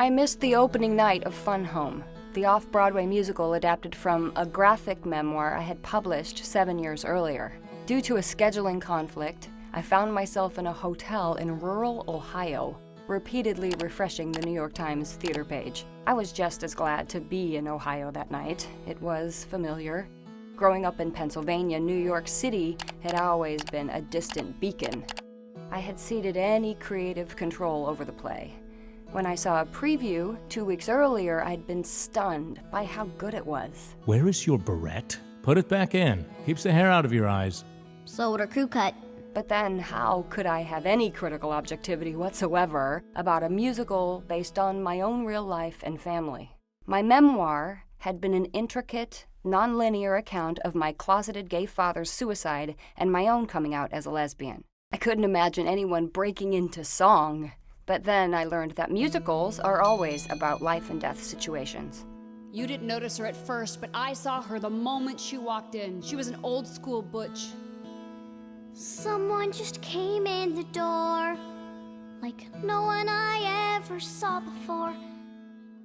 I missed the opening night of Fun Home, the off-Broadway musical adapted from a graphic memoir I had published 7 years earlier. Due to a scheduling conflict, I found myself in a hotel in rural Ohio, repeatedly refreshing the New York Times theater page. I was just as glad to be in Ohio that night. It was familiar. Growing up in Pennsylvania, New York City had always been a distant beacon. I had ceded any creative control over the play. When I saw a preview 2 weeks earlier, I'd been stunned by how good it was. Where is your barrette? Put it back in. Keeps the hair out of your eyes. So would her crew cut. But then how could I have any critical objectivity whatsoever about a musical based on my own real life and family? My memoir had been an intricate, non-linear account of my closeted gay father's suicide and my own coming out as a lesbian. I couldn't imagine anyone breaking into song. But then I learned that musicals are always about life and death situations. You didn't notice her at first, but I saw her the moment she walked in. She was an old school butch. Someone just came in the door, like no one I ever saw before.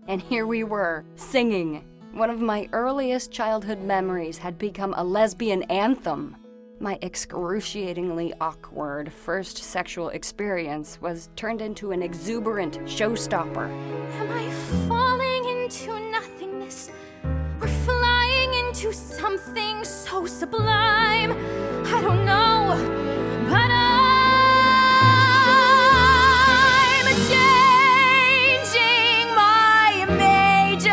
And here we were, singing. One of my earliest childhood memories had become a lesbian anthem. My excruciatingly awkward first sexual experience was turned into an exuberant showstopper. Am I falling into nothingness, or flying into something so sublime? I don't know, but I'm changing my major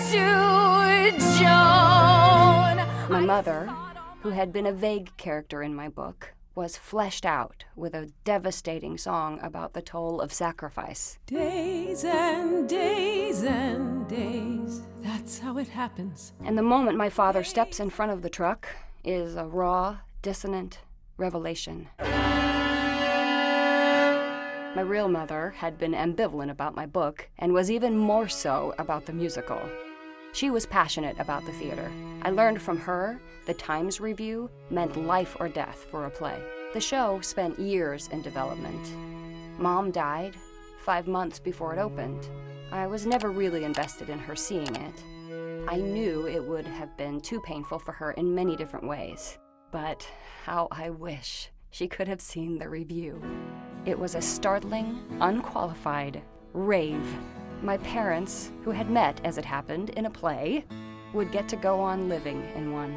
to Joan. My mother, who had been a vague character in my book, was fleshed out with a devastating song about the toll of sacrifice. Days and days and days, that's how it happens. And the moment my father steps in front of the truck is a raw, dissonant revelation. My real mother had been ambivalent about my book and was even more so about the musical. She was passionate about the theater. I learned from her the Times review meant life or death for a play. The show spent years in development. Mom died 5 months before it opened. I was never really invested in her seeing it. I knew it would have been too painful for her in many different ways. But how I wish she could have seen the review. It was a startling, unqualified rave. My parents, who had met, as it happened, in a play, would get to go on living in one.